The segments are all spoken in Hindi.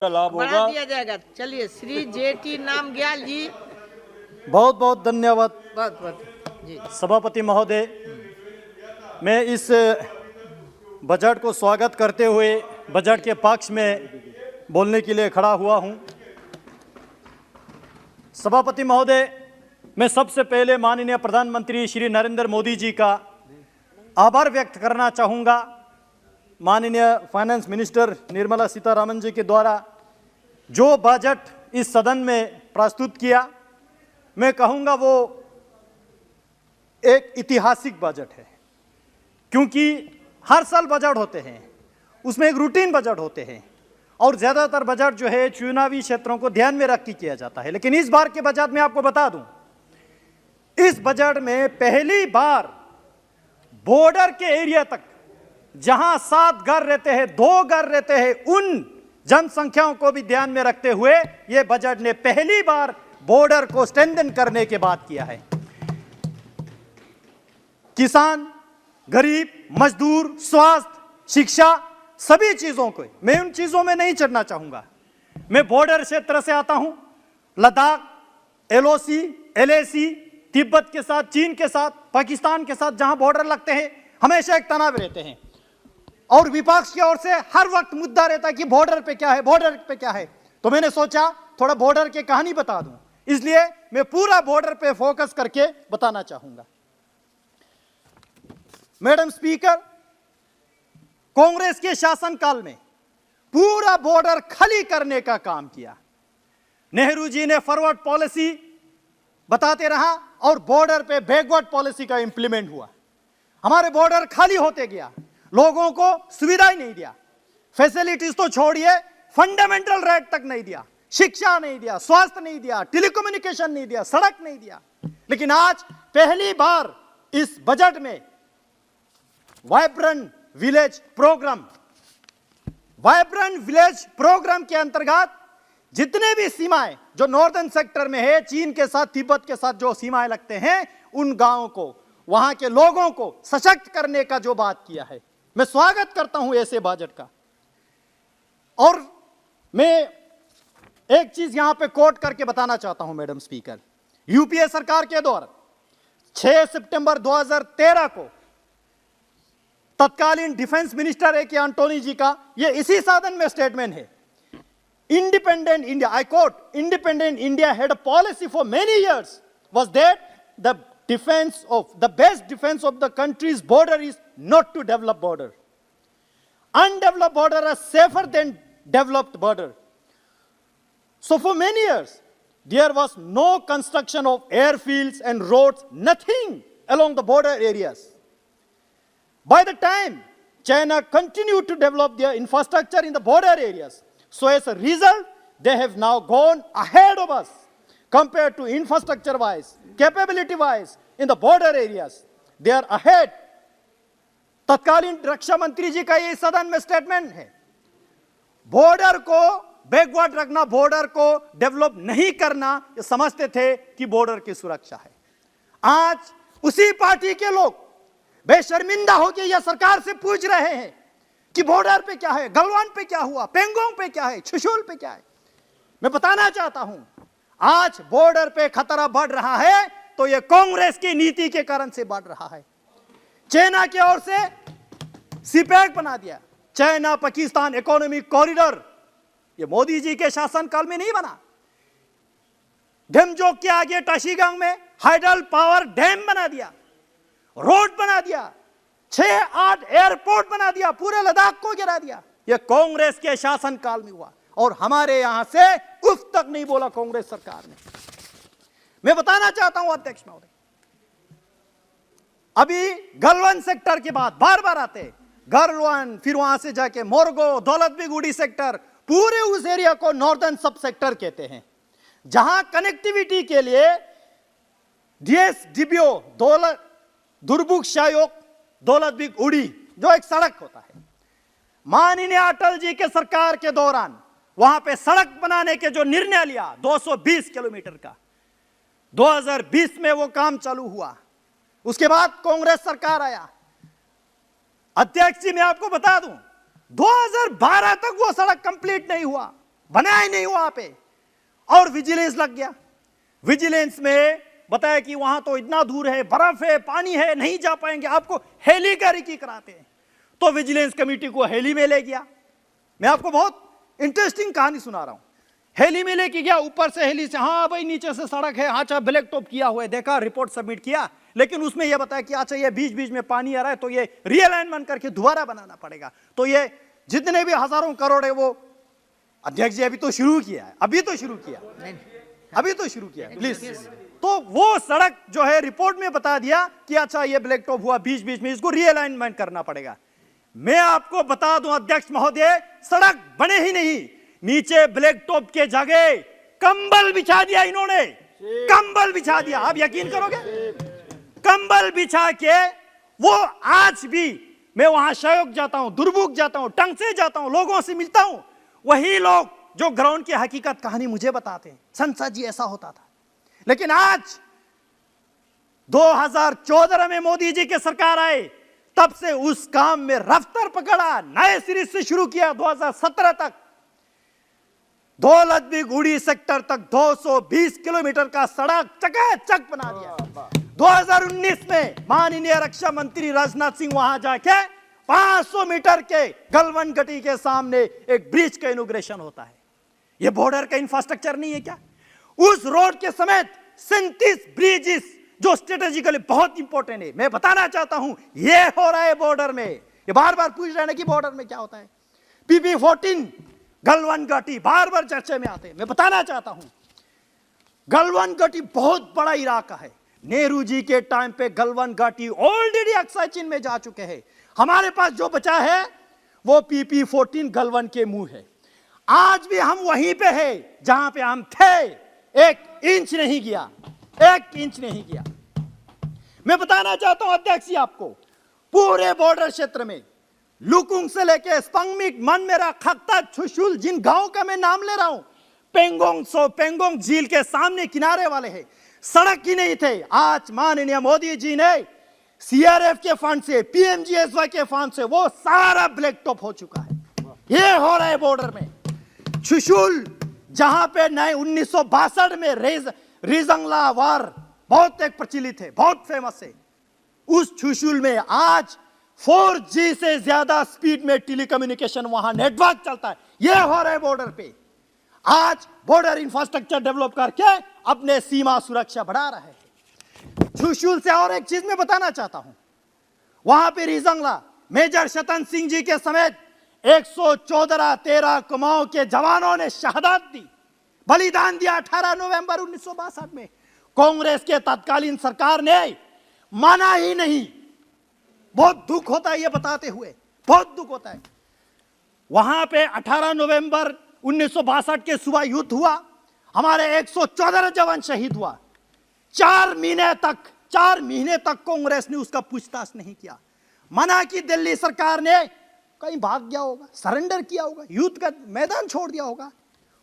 लाभ बढ़ा होगा। दिया जाएगा। चलिए, श्री जेटी नाम ग्याल जी, बहुत बहुत धन्यवाद बहुत बहुत जी। सभापति महोदय। मैं इस बजट को स्वागत करते हुए बजट के पक्ष में बोलने के लिए खड़ा हुआ हूं। सभापति महोदय, मैं सबसे पहले माननीय प्रधानमंत्री श्री नरेंद्र मोदी जी का आभार व्यक्त करना चाहूँगा। माननीय फाइनेंस मिनिस्टर निर्मला सीतारमण जी के द्वारा जो बजट इस सदन में प्रस्तुत किया, मैं कहूँगा वो एक ऐतिहासिक बजट है, क्योंकि हर साल बजट होते हैं, उसमें एक रूटीन बजट होते हैं और ज़्यादातर बजट जो है चुनावी क्षेत्रों को ध्यान में रख के किया जाता है। लेकिन इस बार के बजट में आपको बता दूं, इस बजट में पहली बार बॉर्डर के एरिया तक, जहां 7 घर रहते हैं, 2 घर रहते हैं, उन जनसंख्याओं को भी ध्यान में रखते हुए यह बजट ने पहली बार बॉर्डर को स्ट्रेंथन करने के बाद किया है। किसान, गरीब, मजदूर, स्वास्थ्य, शिक्षा, सभी चीजों को, मैं उन चीजों में नहीं चढ़ना चाहूंगा। मैं बॉर्डर क्षेत्र से आता हूं, लद्दाख, एलओसी, एलएसी, तिब्बत के साथ, चीन के साथ, पाकिस्तान के साथ जहां बॉर्डर लगते हैं, हमेशा एक तनाव रहते हैं और विपक्ष की ओर से हर वक्त मुद्दा रहता है कि बॉर्डर पे क्या है, बॉर्डर पे क्या है। तो मैंने सोचा थोड़ा बॉर्डर की कहानी बता दूं, इसलिए मैं पूरा बॉर्डर पे फोकस करके बताना चाहूंगा। मैडम स्पीकर, कांग्रेस के शासनकाल में पूरा बॉर्डर खाली करने का काम किया। नेहरू जी ने फॉरवर्ड पॉलिसी बताते रहा और बॉर्डर पे बैकवर्ड पॉलिसी का इंप्लीमेंट हुआ। हमारे बॉर्डर खाली होते गया, लोगों को सुविधा ही नहीं दिया, फैसिलिटीज तो छोड़िए, फंडामेंटल राइट तक नहीं दिया, शिक्षा नहीं दिया, स्वास्थ्य नहीं दिया, टेलीकम्युनिकेशन नहीं दिया, सड़क नहीं दिया। लेकिन आज पहली बार इस बजट में वाइब्रेंट विलेज प्रोग्राम के अंतर्गत जितने भी सीमाएं जो नॉर्दर्न सेक्टर में है, चीन के साथ, तिब्बत के साथ जो सीमाएं लगते हैं, उन गांवों को, वहां के लोगों को सशक्त करने का जो बात किया है, मैं स्वागत करता हूं ऐसे बजट का। और मैं एक चीज यहां पे कोट करके बताना चाहता हूं मैडम स्पीकर। यूपीए सरकार के दौरान 6 सितंबर 2013 को तत्कालीन डिफेंस मिनिस्टर ए के एंटोनी जी का ये इसी सदन में स्टेटमेंट है। Independent India, I quote, independent India had a policy for many years was that the best defense of the country's border is not to develop border. Undeveloped border are safer than developed border. So for many years, there was no construction of airfields and roads, nothing along the border areas. By the time, China continued to develop their infrastructure in the border areas. So as a result, they have now gone ahead of us compared to infrastructure-wise, capability-wise, in the border areas. They are ahead. तत्कालीन रक्षा मंत्री जी का ये सदन में स्टेटमेंट है। बॉर्डर को बैकवर्ड रखना, बॉर्डर को डेवलप नहीं करना, ये समझते थे कि बॉर्डर की सुरक्षा है। आज उसी पार्टी के लोग बेशर्मिंदा होकर यह सरकार से पूछ रहे हैं कि बॉर्डर पे क्या है, गलवान पे क्या हुआ, पेंगोंग पे क्या है, चुशुल पे क्या है। मैं बताना चाहता हूं, आज बॉर्डर पे खतरा बढ़ रहा है तो यह कांग्रेस की नीति के कारण से बढ़ रहा है। चाइना की ओर से सीपैक बना दिया, चाइना पाकिस्तान इकोनॉमिक कॉरिडोर, यह मोदी जी के शासनकाल में नहीं बना। डेमजोक के आगे टाशीगंग में हाइडल पावर डैम बना दिया, रोड बना दिया, 6-8 एयरपोर्ट बना दिया, पूरे लद्दाख को गिरा दिया। यह कांग्रेस के शासनकाल में हुआ और हमारे यहां से उफ तक नहीं बोला कांग्रेस सरकार ने। मैं बताना चाहता हूं अध्यक्ष महोदय, अभी गलवान सेक्टर के बाद बार बार आते, गलवान, फिर वहां से जाके मोरगो, दौलतबेगुड़ी सेक्टर, पूरे उस एरिया को नॉर्दर्न सब सेक्टर कहते हैं, जहां कनेक्टिविटी के लिए डीएसडीबीओ, दुर्बुक शायोग, दौलतबेगुड़ी जो एक सड़क होता है, माननीय अटल जी के सरकार के दौरान वहां पे सड़क बनाने के जो निर्णय लिया 220 किलोमीटर का, 2020 में वो काम चालू हुआ। उसके बाद कांग्रेस सरकार आया। अध्यक्ष जी, मैं आपको बता दूं, 2012 तक वो सड़क कंप्लीट नहीं हुआ। बनाया ही नहीं वहां पे, और विजिलेंस लग गया। विजिलेंस में बताया कि वहां तो इतना दूर है, बर्फ है, पानी है, नहीं जा पाएंगे, आपको हेली की कराते हैं। तो विजिलेंस कमेटी को हेली में ले गया। मैं आपको बहुत इंटरेस्टिंग कहानी सुना रहा हूं। हेली में लेके गया, ऊपर से हेली से, हाँ भाई नीचे से सड़क है, हाँ अच्छा ब्लैक टॉप किया हुआ है, देखा, रिपोर्ट सबमिट किया, लेकिन उसमें यह बताया कि अच्छा ये बीच बीच में पानी आ रहा है, तो ये रीअलाइनमेंट करके दोबारा बनाना पड़ेगा। तो ये जितने भी हजारों करोड़ है वो अध्यक्ष जी अभी तो शुरू किया है, अभी तो शुरू किया प्लीज। तो वो सड़क जो है रिपोर्ट में बता दिया कि अच्छा ये ब्लैक टॉप हुआ, बीच बीच में इसको रीअलाइनमेंट करना पड़ेगा। मैं आपको बता दूं अध्यक्ष महोदय, सड़क बने ही नहीं, नीचे ब्लैक टॉप के जगह कंबल बिछा दिया इन्होंने, कंबल बिछा दिया। आप यकीन करोगे, कंबल बिछा के वो आज भी, मैं वहां सहयोग जाता हूं, दुर्बुक जाता हूं, टंग से जाता हूं, लोगों से मिलता हूं, वही लोग जो ग्राउंड की हकीकत कहानी मुझे बताते हैं, संसद जी ऐसा होता था। लेकिन आज 2014 में मोदी जी की सरकार आए, तब से उस काम में रफ्तार पकड़ा, नए सिरे से शुरू किया। 2017 तक दौलतबीगुड़ी सेक्टर तक 220 किलोमीटर का सड़क चकाचक बना दिया। 2019 में माननीय रक्षा मंत्री राजनाथ सिंह वहां जाके 500 मीटर के गलवन घाटी के सामने एक ब्रिज का इनॉग्रेशन होता है। यह बॉर्डर का इंफ्रास्ट्रक्चर नहीं है क्या? उस रोड के समेत 37 ब्रिजेस जो स्ट्रेटेजिकली बहुत इंपॉर्टेंट है। मैं बताना चाहता हूं यह हो रहा है बॉर्डर में। ये बार बार पूछ रहे हैं कि बॉर्डर में क्या होता है। PP-14 गलवन घाटी बार बार चर्चे में आते हैं। मैं बताना चाहता हूं गलवन घाटी बहुत बड़ा इलाका है। नेहरू जी के टाइम पे गलवन घाटी ऑलरेडी अक्साई चीन में जा चुके हैं। हमारे पास जो बचा है वो PP-14 गलवन के मुंह है। आज भी हम वहीं पे हैं जहां पे हम थे, 1 इंच नहीं गया, 1 इंच नहीं गया। मैं बताना चाहता हूं अध्यक्ष जी आपको, पूरे बॉर्डर क्षेत्र में लुकुंग से लेके स्पंगमिक, मनमेरा, खक्ता, छुशुल, जिन गांव का मैं नाम ले रहा हूं, पेंगोंग झील के सामने किनारे वाले हैं, सड़क ही नहीं थे। आज माननीय मोदी जी ने CRF के फंड से, PMGSY के फंड से वो सारा ब्लैक टॉप हो चुका है। ये हो रहा है बॉर्डर में। छुशुल जहां पे नए 1962 में रिजंगला वार बहुत एक प्रचलित है, बहुत फेमस है, उस छुशुल में आज 4G से ज्यादा स्पीड में टेलीकम्युनिकेशन वहां नेटवर्क चलता है। यह हो रहा है बॉर्डर पे। आज बॉर्डर इंफ्रास्ट्रक्चर डेवलप करके अपने सीमा सुरक्षा बढ़ा रहा है। छुशुल से और एक चीज मैं बताना चाहता हूं, वहां पे रिजंगला मेजर शतन सिंह जी के समेत 114 कुमाऊं के जवानों ने शहादत दी, बलिदान दिया 18 नवंबर 1962 में। कांग्रेस के तत्कालीन सरकार ने माना ही नहीं। बहुत दुख होता है ये बताते हुए, बहुत दुख होता है। वहां पे 18 नवंबर 1962 के सुबह युद्ध हुआ, हमारे 114 जवान शहीद हुआ। 4 महीने तक कांग्रेस ने उसका पूछताछ नहीं किया। मना की दिल्ली सरकार ने, कहीं भाग गया होगा, सरेंडर किया होगा, युद्ध का मैदान छोड़ दिया होगा।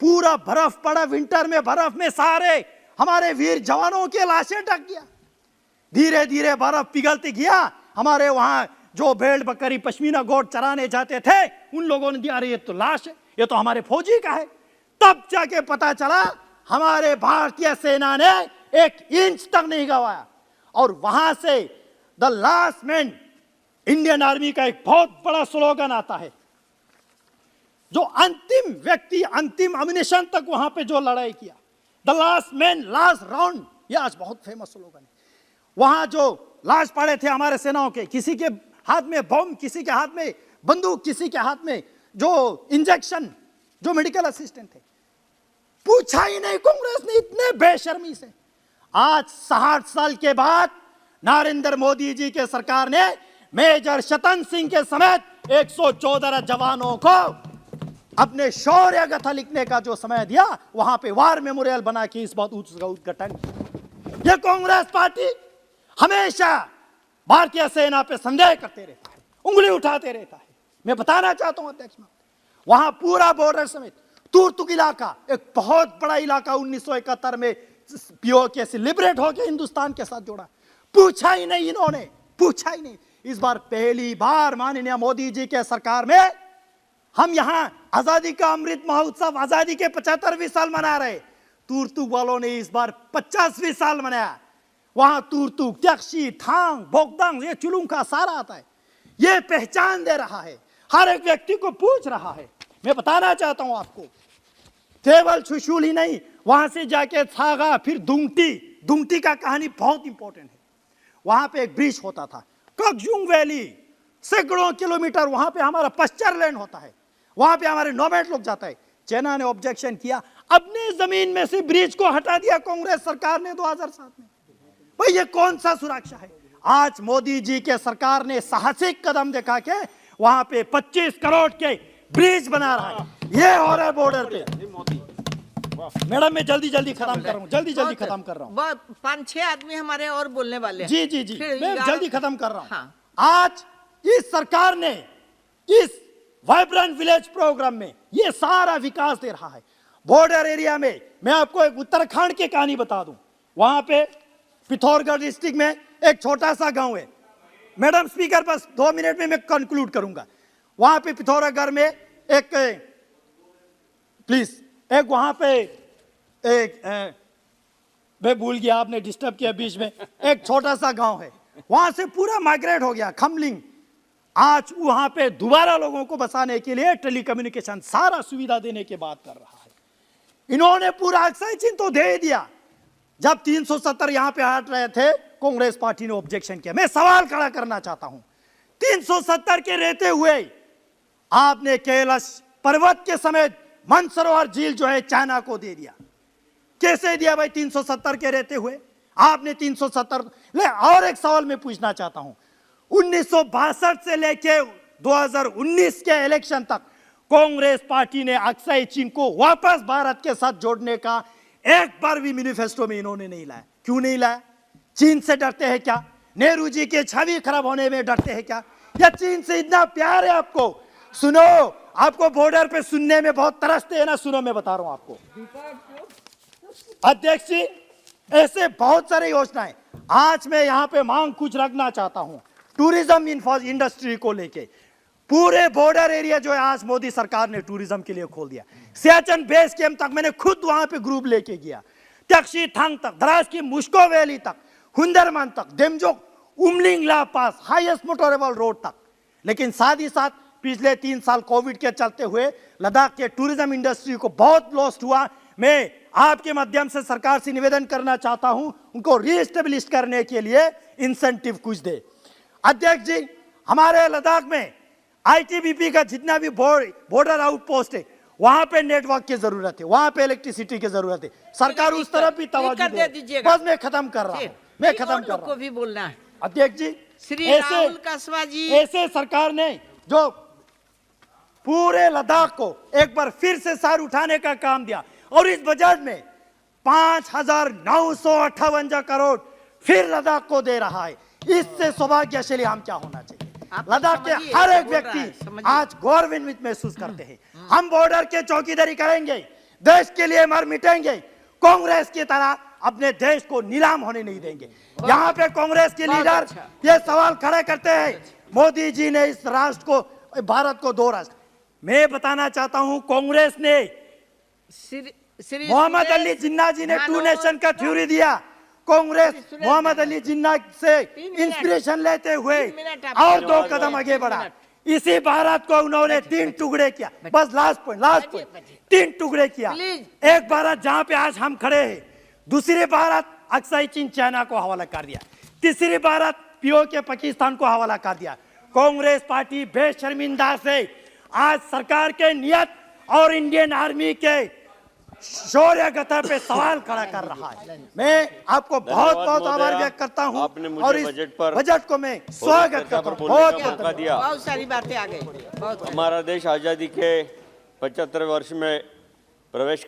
पूरा बर्फ पड़ा, विंटर में बर्फ में सारे हमारे वीर जवानों के लाशें ढक गया। धीरे धीरे बर्फ पिघलते गया। हमारे वहां जो भेड़ बकरी पश्मीना गोट चराने जाते थे उन लोगों ने दिया, अरे ये तो लाश है, ये तो हमारे फौजी का है। तब जाके पता चला हमारे भारतीय सेना ने 1 इंच तक नहीं गवाया। और वहां से the last man, Indian army का एक बहुत बड़ा स्लोगन आता है, जो अंतिम व्यक्ति, अंतिम अम्युनिशन तक वहां पे जो लड़ाई किया, the last man last round, ये आज बहुत फेमस स्लोगन है। वहां जो लाश पड़े थे हमारे सेनाओं के, किसी के हाथ में बम, किसी के हाथ में बंदूक, किसी के हाथ में जो इंजेक्शन, जो मेडिकल असिस्टेंट थे, पूछा ही नहीं कांग्रेस ने इतने बेशर्मी से। आज 60 साल के बाद नरेंद्र मोदी जी के सरकार ने मेजर शतन सिंह के समेत 114 जवानों को अपने शौर्य गाथा लिखने का जो समय दिया, वहां पे वार मेमोरियल बना के इस बात उसका उद्घाटन। यह कांग्रेस पार्टी हमेशा भारतीय सेना पे संदेह करते रहता है, उंगली उठाते रहता है। मैं बताना चाहता हूं अध्यक्ष, वहां पूरा बॉर्डर समेत तुर्तुक इलाका, एक बहुत बड़ा इलाका 1971 में POK से लिबरेट होकर हिंदुस्तान के साथ जोड़ा। पूछा ही नहीं इन्होंने, पूछा ही नहीं। इस बार पहली बार माननीय मोदी जी के सरकार में हम यहाँ आजादी का अमृत महोत्सव, आजादी के 75वीं साल मना रहे। तुर्तुक वालों ने इस बार 50वीं साल मनाया। वहां तुर्तुक, त्यक्षी, थांग, बोगदांग, ये चुलुंका सारा आता है। ये पहचान दे रहा है, हर एक व्यक्ति को पूछ रहा है। मैं बताना चाहता हूं आपको, केवल छुशुल ही नहीं, वहां से जाके छागा, फिर दुंगटी। दुंगटी का कहानी बहुत इंपॉर्टेंट है। वहां पे एक ब्रिज होता था, ककजुंग वैली, सैकड़ों किलोमीटर वहां पे हमारा पश्चर लैंड होता है, वहां पे हमारे नोमैड लोग जाता है। चाइना ने ऑब्जेक्शन किया, अपनी जमीन में से ब्रिज को हटा दिया कांग्रेस सरकार ने 2007 में। भाई ये कौन सा सुरक्षा है? आज मोदी जी के सरकार ने साहसिक कदम दिखा के वहां पे 25 करोड़ के ब्रिज बना रहा है। ये हो रहा है बॉर्डर पे। मैडम मैं जल्दी खत्म कर रहा हूँ, जल्दी खत्म कर रहा हूँ। 5-6 आदमी हमारे और बोलने वाले हैं। जी फिर मैं यार- जल्दी खत्म कर रहा हूँ। हाँ। आज इस सरकार ने इस वाइब्रेंट विलेज प्रोग्राम में ये सारा विकास दे रहा है। बॉर्डर एरिया में मैं आपको एक उत्तराखंड की कहानी बता दूं। वहां पे पिथौरागढ़ डिस्ट्रिक्ट में एक छोटा सा गांव है। मैडम स्पीकर, बस 2 मिनट में मैं कंक्लूड करूंगा। वहां पे पिथौरागढ़ में एक, प्लीज, एक वहां पे एक मैं भूल गया, आपने डिस्टर्ब किया बीच में। एक छोटा सा गांव है, वहां से पूरा माइग्रेट हो गया खमलिंग। आज वहां पे दोबारा लोगों को बसाने के लिए टेलीकम्युनिकेशन सारा सुविधा देने की बात कर रहा है। इन्होंने पूरा अक्सर चिन्ह तो दे दिया। जब 370 यहां पे हट रहे थे, कांग्रेस पार्टी ने ऑब्जेक्शन किया। मैं सवाल खड़ा करना चाहता हूं, 370 के रहते हुए आपने कैलाश पर्वत के समेत मानसरोवर झील जो है चाइना को दे दिया। कैसे दिया भाई? 370 के रहते हुए आपने 370 ले। और एक सवाल मैं पूछना चाहता हूं, 1962 से लेके 2019 के इलेक्शन तक कांग्रेस पार्टी ने अक्साई चीन को वापस भारत के साथ जोड़ने का एक बार भी मैनिफेस्टो में इन्होंने नहीं लाया। क्यों नहीं लाया? चीन से डरते हैं क्या? नेहरू जी के छवि खराब होने में डरते हैं क्या? या चीन से इतना प्यार है आपको? सुनो, आपको बॉर्डर पे सुनने में बहुत तरसते हैं ना। सुनो, मैं बता रहा हूं आपको अध्यक्ष जी, ऐसे बहुत सारे योजनाएं। आज मैं यहां पे मांग कुछ रखना चाहता हूं टूरिज्म इंडस्ट्री को लेके। पूरे बॉर्डर एरिया जो है आज मोदी सरकार ने टूरिज्म के लिए खोल दिया। सियाचिन बेस कैंप तक मैंने खुद वहां पे ग्रुप लेके गया, त्यक्षी थांग तक, द्रास की मुश्को वैली तक, हुंदरमन तक, डेमजोक, उमलिंग ला पास, हाईएस्ट मोटरेबल रोड तक। लेकिन साथ ही साथ पिछले 3 साल कोविड के चलते हुए लद्दाख के टूरिज्म इंडस्ट्री को बहुत लॉस हुआ। मैं आपके माध्यम से सरकार से निवेदन करना चाहता हूं, उनको रीएस्टेब्लिश करने के लिए इंसेंटिव कुछ दे। अध्यक्ष जी, हमारे लद्दाख में आईटीबीपी का जितना भी बॉर्डर आउटपोस्ट है, वहां पे नेटवर्क की जरूरत है, वहां पे इलेक्ट्रिसिटी की जरूरत है। सरकार उस तरफ भी तवज्जो दे। बस मैं खत्म कर रहा हूं, मैं खत्म कर रहा हूं। को भी बोलना है। अध्यक्ष जी, श्री राहुल कसवा जी, ऐसे सरकार ने जो पूरे लद्दाख को एक बार फिर से सार उठाने का काम दिया, और इस बजट में 5,958 करोड़ फिर लद्दाख को दे रहा है। इससे सौभाग्यशाली हम क्या होना चाहिए? लद्दाख के हर एक व्यक्ति आज गौरवान्वित महसूस करते हैं। हम बॉर्डर के चौकीदारी करेंगे, देश के लिए मर मिटेंगे। कांग्रेस की तरह अपने देश को नीलाम होने नहीं देंगे। यहाँ पे कांग्रेस के लीडर ये सवाल खड़े करते हैं, मोदी जी ने इस राष्ट्र को, भारत को 2 राष्ट्र। मैं बताना चाहता हूं, कांग्रेस ने मोहम्मद अली जिन्ना जी ने 2 नेशन का थ्योरी दिया। कांग्रेस मोहम्मद अली जिन्ना से इंस्पिरेशन लेते हुए और 2 कदम आगे बढ़ा। इसी भारत को उन्होंने 3 टुकड़े किया। बस लास्ट पॉइंट 3 टुकड़े किया। एक भारत जहां पे आज हम खड़े हैं, दूसरी भारत अक्साई चीन चाइना को हवाला कर दिया, तीसरी भारत पीओके पाकिस्तान को हवाला कर दिया। कांग्रेस पार्टी बेशर्मिंदा से आज सरकार के नियत और इंडियन आर्मी के शौर्य गाथा पे सवाल खड़ा कर रहा है। मैं आपको बहुत बहुत आभार व्यक्त करता हूं, और इस बजट को मैं स्वागत करता हूं। बहुत सारी बातें आ गई। हमारा देश आजादी के 75वें वर्ष में प्रवेश